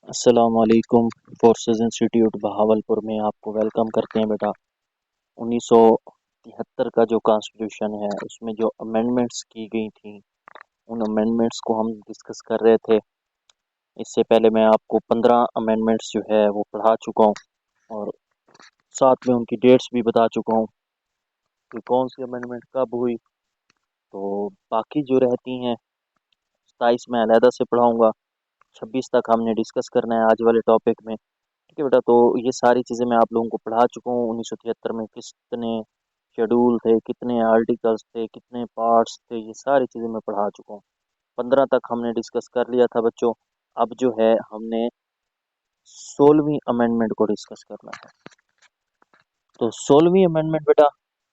अस्सलाम वालेकुम। Forces institute Bahawalpur में आपको वेलकम करते हैं बेटा। 1973 का जो कॉन्स्टिट्यूशन है उसमें जो अमेंडमेंट्स की गई थी उन अमेंडमेंट्स को हम डिस्कस कर रहे थे। इससे पहले मैं आपको 15 अमेंडमेंट्स जो है वो पढ़ा चुका हूँ और साथ में उनकी डेट्स भी बता चुका हूँ कि कौन सी अमेंडमेंट कब हुई। तो बाकी जो रहती हैं 27 में अलहदा से पढ़ाऊँगा। 26 तक हमने डिस्कस करना है आज वाले टॉपिक में। ठीक है बेटा, तो ये सारी चीज़ें मैं आप लोगों को पढ़ा चुका हूँ। 1973 में कितने शेड्यूल थे, कितने आर्टिकल्स थे, कितने पार्ट्स थे, ये सारी चीज़ें मैं पढ़ा चुका हूँ। 15 तक हमने डिस्कस कर लिया था बच्चों। अब जो है हमने 16वीं अमेंडमेंट को डिस्कस करना है। तो 16वीं अमेंडमेंट बेटा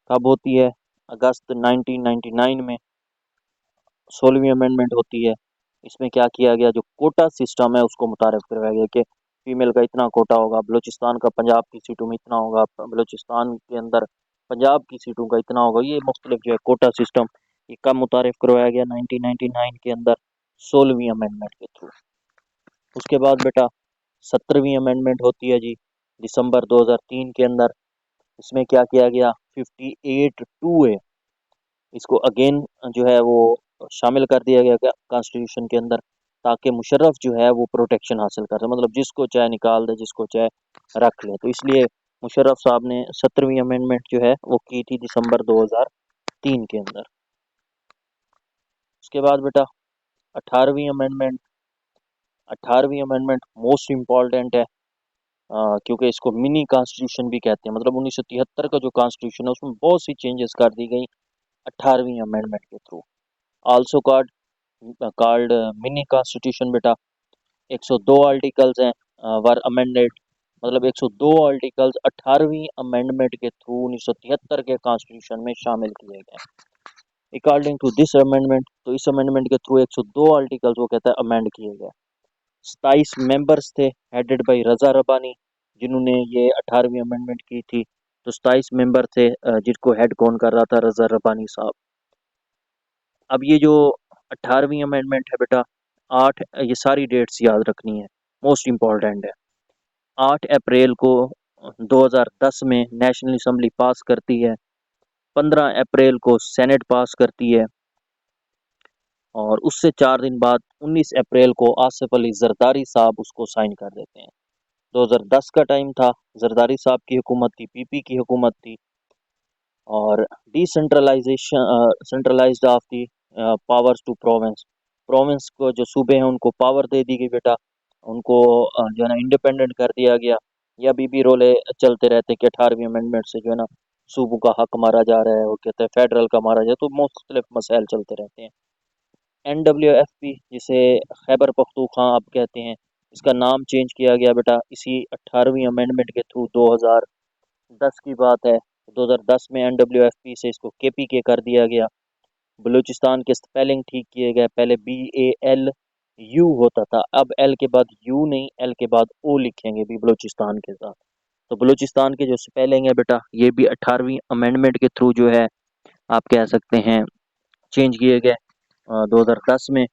कब होती है? अगस्त 1999 में 16वीं अमेंडमेंट होती है। इसमें क्या किया गया, जो कोटा सिस्टम है उसको मुतारिफ करवाया गया कि फीमेल का इतना कोटा होगा, बलूचिस्तान का पंजाब की सीटों में इतना होगा, बलूचिस्तान के अंदर पंजाब की सीटों का इतना होगा। ये मुख्तलिफ जो है कोटा सिस्टम ये कब मुतारिफ करवाया गया? 1999 के अंदर 16वीं अमेंडमेंट के थ्रू। उसके बाद बेटा 17वीं अमेंडमेंट होती है जी दिसंबर 2003 के अंदर। इसमें क्या किया गया? 58(2) इसको अगेन जो है वो शामिल कर दिया गया कॉन्स्टिट्यूशन के अंदर, ताकि मुशर्रफ जो है वो प्रोटेक्शन हासिल कर सके, मतलब जिसको चाहे निकाल दे, जिसको चाहे रख ले। तो इसलिए मुशर्रफ साहब ने 17वीं अमेंडमेंट जो है वो की थी दिसंबर 2003 के अंदर। उसके बाद बेटा 18वीं अमेंडमेंट। 18वीं अमेंडमेंट मोस्ट इम्पॉर्टेंट है, क्योंकि इसको मिनी कॉन्स्टिट्यूशन भी कहते हैं। मतलब 1973 का जो कॉन्स्टिट्यूशन है उसमें बहुत सी चेंजेस कर दी गई 18वीं अमेंडमेंट के through. Also called mini constitution बेटा। 102 आर्टिकल्स हैं वर अमेंडेड, मतलब 102 आर्टिकल्स 18वीं अमेंडमेंट के थ्रू 1973 के कॉन्स्टिट्यूशन में शामिल किए गए। अकॉर्डिंग टू दिस अमेंडमेंट, तो इस अमेंडमेंट के थ्रू 102 आर्टिकल्स वो कहता है अमेंड किए गए। 27 मेंबर्स थे हेडेड बाई रजा रबानी, जिन्होंने ये 18वीं अमेंडमेंट की थी। तो 27 मेंबर थे जिनको हेड कौन कर रहा था? रजा रबानी साहब। अब ये जो 18वीं अमेंडमेंट है बेटा, आठ, ये सारी डेट्स याद रखनी है, मोस्ट इम्पॉर्टेंट है। 8 अप्रैल को 2010 में नेशनल असम्बली पास करती है। 15 अप्रैल को सेनेट पास करती है और उससे 4 दिन बाद 19 अप्रैल को आसिफ अली जरदारी साहब उसको साइन कर देते हैं। 2010 का टाइम था, जरदारी साहब की हुकूमत थी, पीपी की हुकूमत थी। और decentralisation centralised of the powers to province, province को जो सूबे हैं उनको पावर दे दी गई बेटा। उनको जो है ना इंडिपेंडेंट कर दिया गया। या अभी भी रोले चलते रहते हैं कि 18वीं अमेंडमेंट से जो है ना सूबों का हक मारा जा रहा है, वो कहते हैं फेडरल का मारा जाए, तो मुख्तलिफ मसाइल चलते रहते हैं। NWFP जिसे खैबर पख्तूनख्वा आप कहते हैं, इसका नाम चेंज किया गया बेटा इसी 18वीं अमेंडमेंट के थ्रू। 2010 की बात है, 2010 में NWFP से इसको KPK कर दिया गया। बलूचिस्तान के स्पेलिंग ठीक किए गए, पहले BALU होता था, अब एल के बाद यू नहीं, एल के बाद ओ लिखेंगे भी बलूचिस्तान के साथ। तो बलूचिस्तान के जो स्पेलिंग है बेटा ये भी 18वीं अमेंडमेंट के थ्रू जो है आप कह सकते हैं चेंज किए गए 2010 में।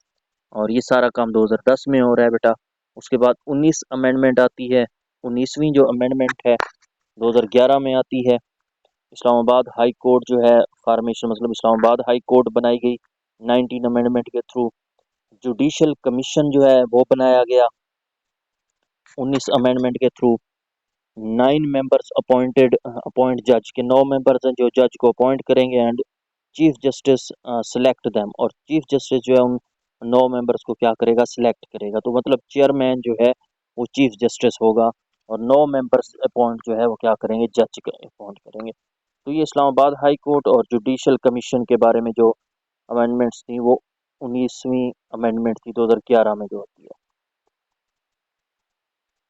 और ये सारा काम 2010 में हो रहा है बेटा। उसके बाद 19 अमेंडमेंट आती है। 19वीं जो अमेंडमेंट है 2011 में आती है। इस्लामाबाद हाई कोर्ट जो है फॉर्मेशन, मतलब इस्लामाबाद हाई कोर्ट बनाई गई 19 अमेंडमेंट के थ्रू। जुडिशल कमीशन जो है वो बनाया गया 19 अमेंडमेंट के थ्रू। 9 मेंबर्स अपॉइंट जज के 9 मेंबर्स हैं जो जज को अपॉइंट करेंगे and chief justice select them, और चीफ जस्टिस जो है उन 9 मेंबर्स को क्या करेगा? सिलेक्ट करेगा। तो मतलब चेयरमैन जो है वो चीफ जस्टिस होगा और 9 मेंबर्स अपॉइंट जो है वो क्या करेंगे? जज अपॉइंट करेंगे। तो ये इस्लामाबाद हाई कोर्ट और जुडिशल कमीशन के बारे में जो अमेंडमेंट्स थी वो 19वीं अमेंडमेंट थी 2011 में जो होती है।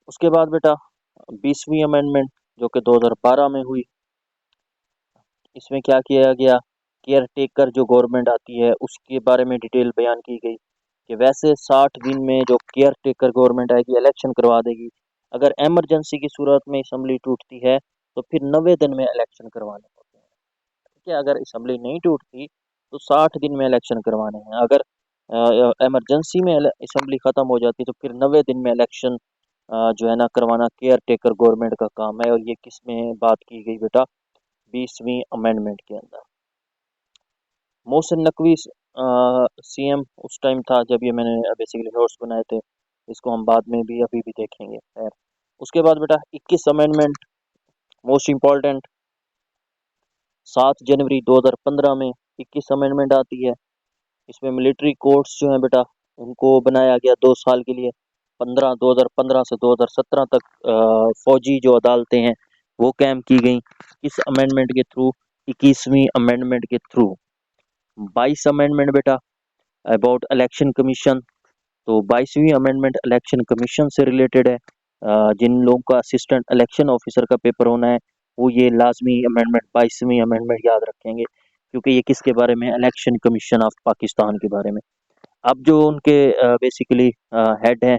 उसके बाद बेटा 20वीं अमेंडमेंट जो कि 2012 में हुई। इसमें क्या किया गया? केयर टेकर जो गवर्नमेंट आती है उसके बारे में डिटेल बयान की गई कि वैसे 60 दिन में जो केयर टेकर गवर्नमेंट आएगी इलेक्शन करवा देगी। अगर इमरजेंसी की सूरत में असम्बली टूटती है तो फिर 90 दिन में इलेक्शन करवाने होते हैं। ठीक है, अगर असम्बली नहीं टूटती तो 60 दिन में इलेक्शन करवाने हैं। अगर इमरजेंसी में असम्बली ख़त्म हो जाती है तो फिर 90 दिन में इलेक्शन जो है ना करवाना केयर टेकर गवर्नमेंट का काम है। और ये किस में बात की गई बेटा? 20वीं अमेंडमेंट के अंदर। मोहसिन नकवी सीएम उस टाइम था जब ये मैंने बेसिकली नोट्स बनाए थे। इसको हम बाद में भी अभी भी देखेंगे। खैर, उसके बाद बेटा 21 अमेंडमेंट मोस्ट इम्पॉर्टेंट। 7 जनवरी 2015 में 21 अमेंडमेंट आती है। इसमें मिलिट्री कोर्ट्स जो हैं बेटा उनको बनाया गया 2 साल के लिए। 2015 से 2017 तक फौजी जो अदालतें हैं वो कायम की गई। किस अमेंडमेंट के थ्रू? 21वीं अमेंडमेंट के थ्रू। 22 अमेंडमेंट बेटा अबाउट इलेक्शन कमीशन। तो 22वीं अमेंडमेंट इलेक्शन कमीशन से रिलेटेड है। जिन लोगों का असिस्टेंट इलेक्शन ऑफिसर का पेपर होना है वो ये लाजमी अमेंडमेंट 22वीं अमेंडमेंट याद रखेंगे, क्योंकि ये किसके बारे में? इलेक्शन कमीशन ऑफ पाकिस्तान के बारे में। अब जो उनके बेसिकली हेड हैं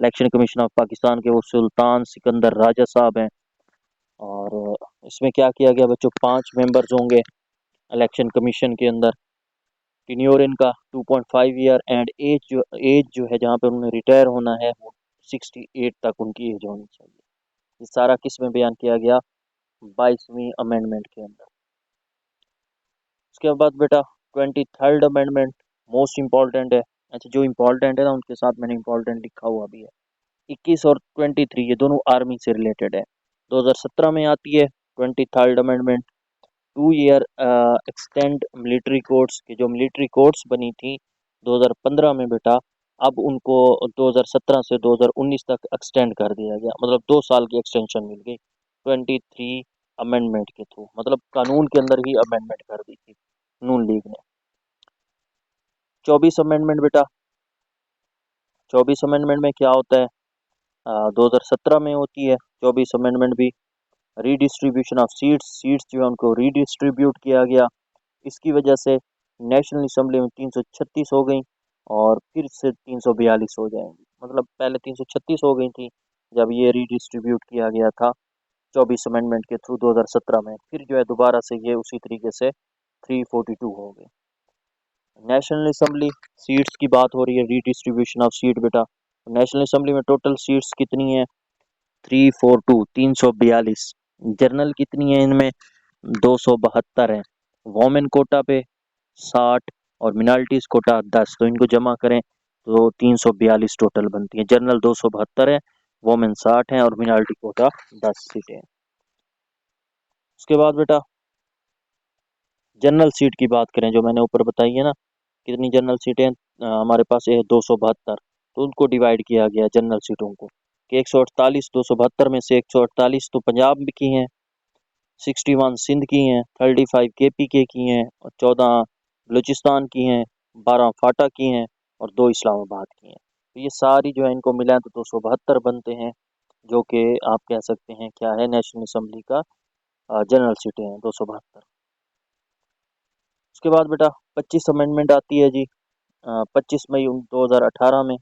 इलेक्शन कमीशन ऑफ पाकिस्तान के, वो सुल्तान सिकंदर राजा साहब हैं। और इसमें क्या किया गया बच्चों? 5 मेंबर्स होंगे इलेक्शन कमीशन के अंदर। टीन्योर इनका 2.5 ईयर एंड एज जो है जहाँ पे उन्होंने रिटायर होना है वो 68 तक उनकी एज होनी चाहिए। ये सारा किस में बयान किया गया? 22वीं अमेंडमेंट के अंदर। उसके बाद बेटा 23rd अमेंडमेंट मोस्ट इम्पॉर्टेंट है। अच्छा, जो इम्पोर्टेंट है ना उनके साथ मैंने इम्पोर्टेंट लिखा हुआ भी है। 21 और 23 ये दोनों आर्मी से रिलेटेड है। 2017 में आती है 23rd amendment. 2 year extend military courts की, जो मिलिट्री कोर्ट्स बनी थी 2015 में बेटा, अब उनको 2017 से 2019 तक एक्सटेंड कर दिया गया। मतलब 2 साल की एक्सटेंशन मिल गई 23 अमेंडमेंट के थ्रू। मतलब कानून के अंदर ही अमेंडमेंट कर दी थी नून लीग ने। 24 अमेंडमेंट बेटा, 24 अमेंडमेंट में क्या होता है? 2017 में होती है 24 अमेंडमेंट भी। रीडिस्ट्रीब्यूशन ऑफ सीट्स, सीट्स जो है उनको रीडिस्ट्रीब्यूट किया गया। इसकी वजह से नेशनल असम्बली में 336 हो गई और फिर से 342 हो जाएंगी। मतलब पहले 336 हो गई थी जब ये रीडिस्ट्रीब्यूट किया गया था 24 अमेंडमेंट के थ्रू 2017 में। फिर जो है दोबारा से ये उसी तरीके से 342 हो गए। नेशनल असम्बली सीट्स की बात हो रही है, रीडिस्ट्रीब्यूशन ऑफ सीट बेटा। नेशनल असम्बली में टोटल सीट्स कितनी है? 342, 342। जनरल कितनी है इनमें? 272 है। वोमेन कोटा पे 60 और मिनॉरिटीज कोटा 10। तो इनको जमा करें तो 342 टोटल बनती है। जनरल 272 है, वोमेन 60 है और मिनॉरिटी कोटा 10 सीटें हैं। उसके बाद बेटा जनरल सीट की बात करें, जो मैंने ऊपर बताई है ना कितनी जनरल सीटें हमारे पास है 272। तो उनको डिवाइड किया गया जनरल सीटों को कि 148, 272 में से 148 तो पंजाब की हैं, 61 सिंध की हैं, 35 केपीके की हैं और 14 बलूचिस्तान की हैं, 12 फाटा की हैं और 2 इस्लामाबाद की हैं। तो ये सारी जो है इनको मिलाएं तो 272 बनते हैं, जो कि आप कह सकते हैं क्या है नेशनल असम्बली का जनरल सीटें हैं 272। उसके बाद बेटा 25 अमेंडमेंट आती है जी 25 मई 2018 में।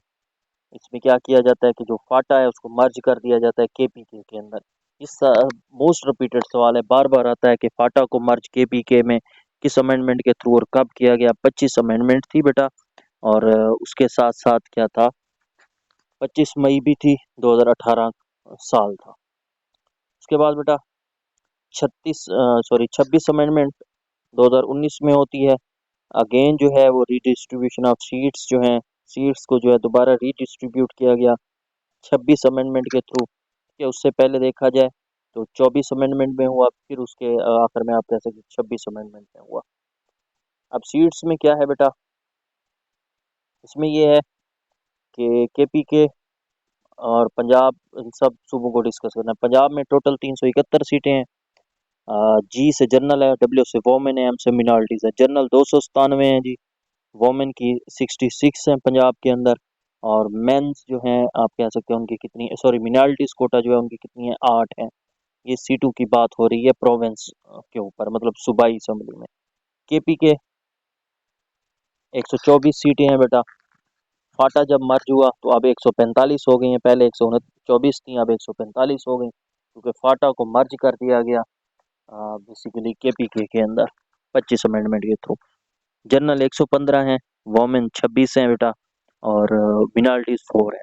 इसमें क्या किया जाता है कि जो फाटा है उसको मर्ज कर दिया जाता है केपीके के अंदर। इस मोस्ट रिपीटेड सवाल है, बार बार आता है कि फाटा को मर्ज केपीके में किस अमेंडमेंट के थ्रू और कब किया गया? 25 अमेंडमेंट थी बेटा। और उसके साथ साथ क्या था? 25 मई भी थी 2018 साल था। उसके बाद बेटा 26 अमेंडमेंट 2019 में होती है। अगेन जो है वो रीडिस्ट्रीब्यूशन ऑफ सीट्स जो हैं, सीट्स को जो है दोबारा रीडिस्ट्रीब्यूट किया गया 26 अमेंडमेंट के थ्रू। कि उससे पहले देखा जाए तो 24 अमेंडमेंट में हुआ, फिर उसके आखिर में आप कह सकते 26 अमेंडमेंट में हुआ। अब सीट्स में क्या है बेटा? इसमें ये है कि केपीके और पंजाब, इन सब सूबों को डिस्कस करना है। पंजाब में टोटल 371 सीटें हैं। जी से जनरल है, डब्ल्यू से वोमेन है, एम से मिनॉरिटीज है। जनरल 297 है जी, वोमेन की 66 है पंजाब के अंदर। और मेंस जो हैं आप कह सकते हैं उनकी कितनी, सॉरी मिनॉरिटीज कोटा जो है उनकी कितनी है? 8 है। ये सीटों की बात हो रही है प्रोविंस के ऊपर, मतलब सूबाई असेंबली में। केपी के 124 सीटें हैं बेटा। फाटा जब मर्ज हुआ तो अब 145 हो गई हैं, पहले 124 थी अब 145 हो गई, क्योंकि फाटा को मर्ज कर दिया गया बेसिकली केपीके के अंदर 25 अमेंडमेंट के थ्रू। जनरल 115 हैं, वोमेन 26 हैं बेटा और मिनॉरिटीज 4 है।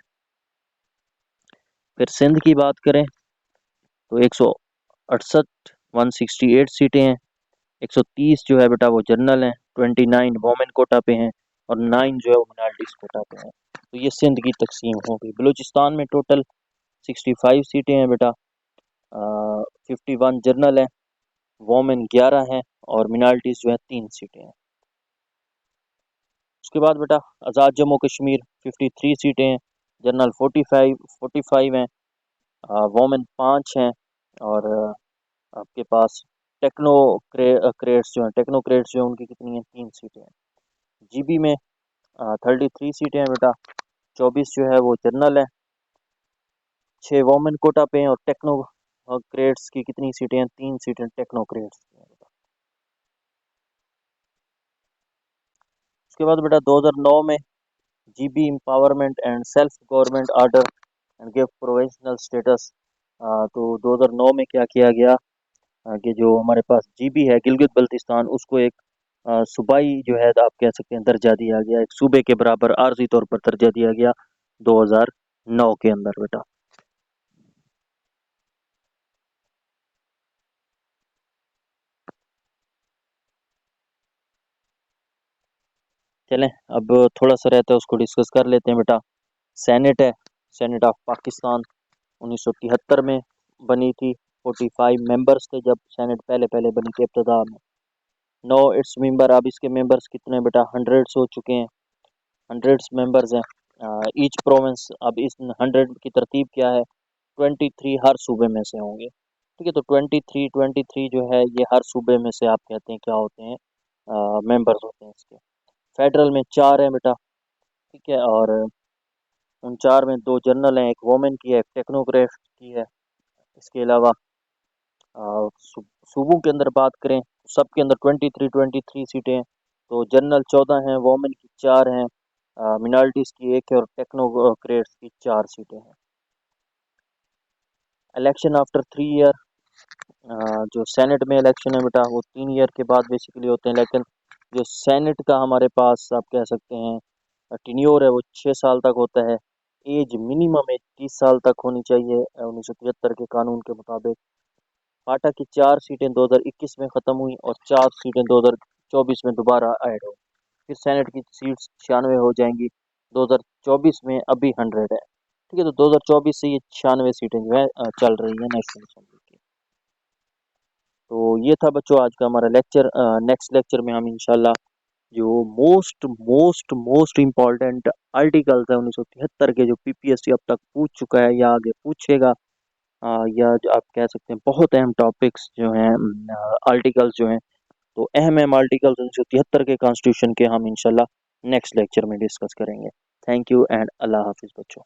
फिर सिंध की बात करें तो 168 168 सीटें हैं। 130 जो है बेटा वो जनरल हैं, 29 वोमेन कोटा पे हैं और 9 जो है वो मिनॉरिटीज कोटा पे हैं। तो ये सिंध की तकसीम हो गई। बलूचिस्तान में टोटल 65 सीटें हैं बेटा, 51 जनरल हैं, वोमेन 11 हैं और मिनॉरिटीज जो है 3 सीटें हैं। उसके बाद बेटा आज़ाद जम्मू कश्मीर 53 सीटें हैं, जनरल 45 हैं, वोमेन 5 हैं और आपके पास क्रेट्स जो हैं टेक्नोक्रेट्स जो हैं उनकी कितनी हैं, 3 सीटें हैं। जीबी में 33 सीटें हैं बेटा, 24 जो है वो जनरल है, 6 वोमेन कोटा पे हैं और टेक्नोक्रेट्स की कितनी सीटें हैं, 3 सीटें टेक्नोक्रेट्स की हैं बेटा। उसके बाद बेटा 2009 में GB empowerment and self government order and give provisional status. तो 2009 में क्या किया गया कि जो हमारे पास जीबी है गिलगित बल्तिस्तान उसको एक सूबाई जो है आप कह सकते हैं दर्जा दिया गया, एक सूबे के बराबर आर्जी तौर पर दर्जा दिया गया 2009 के अंदर बेटा। चलें अब थोड़ा सा रहता है उसको डिस्कस कर लेते हैं बेटा। सेनेट है, सेनेट ऑफ पाकिस्तान 1973 में बनी थी। 45 मेंबर्स थे जब सेनेट पहले पहले बनी थी इब्तदा में। नो इट्स मेंबर, अब इसके मेंबर्स कितने बेटा, हंड्रेड्स हो चुके हैं, हंड्रेड्स मेंबर्स हैं। ईच प्रोविंस, अब इस 100 की तरतीब क्या है, 23 हर सूबे में से होंगे। ठीक है, तो 23 जो है ये हर सूबे में से आप कहते हैं क्या होते हैं, मेंबर्स होते हैं इसके। फेडरल में 4 हैं बेटा, ठीक है, और उन 4 में 2 जनरल हैं, एक वोमेन की है, एक टेक्नोक्रेट की है। इसके अलावा सूबों के अंदर बात करें तो सबके अंदर 23 सीटें हैं। तो जनरल 14 हैं, वोमेन की 4 हैं, मिनॉरिटीज़ की 1 है और टेक्नोक्रेट्स की 4 सीटें हैं। इलेक्शन आफ्टर 3 ईयर, जो सेनेट में इलेक्शन है बेटा वो 3 ईयर के बाद बेसिकली होते हैं, लेकिन जो सेनेट का हमारे पास आप कह सकते हैं टीन्योर है वो 6 साल तक होता है। एज मिनिमम एज 30 साल तक होनी चाहिए 1973 के कानून के मुताबिक। पार्टा की 4 सीटें 2021 में ख़त्म हुई और 4 सीटें 2024 में दोबारा ऐड हो। फिर सेनेट की सीट्स 96 हो जाएंगी 2024 में, अभी 100 है। ठीक है, तो 2024 से ये 96 सीटें जो है चल रही हैं नेशनल असेंबली की। तो ये था बच्चों आज का हमारा लेक्चर। नेक्स्ट लेक्चर में हम इंशाल्लाह जो most most most important articles है 1973 के, जो पीपीएससी अब तक पूछ चुका है या आगे पूछेगा, या जो आप कह सकते हैं बहुत अहम टॉपिक्स जो हैं, आर्टिकल्स जो हैं, तो अहम अहम आर्टिकल्स 1973 के कॉन्स्टिट्यूशन के हम इंशाल्लाह नेक्स्ट लेक्चर में डिस्कस करेंगे। थैंक यू एंड अल्लाह हाफिज़ बच्चों।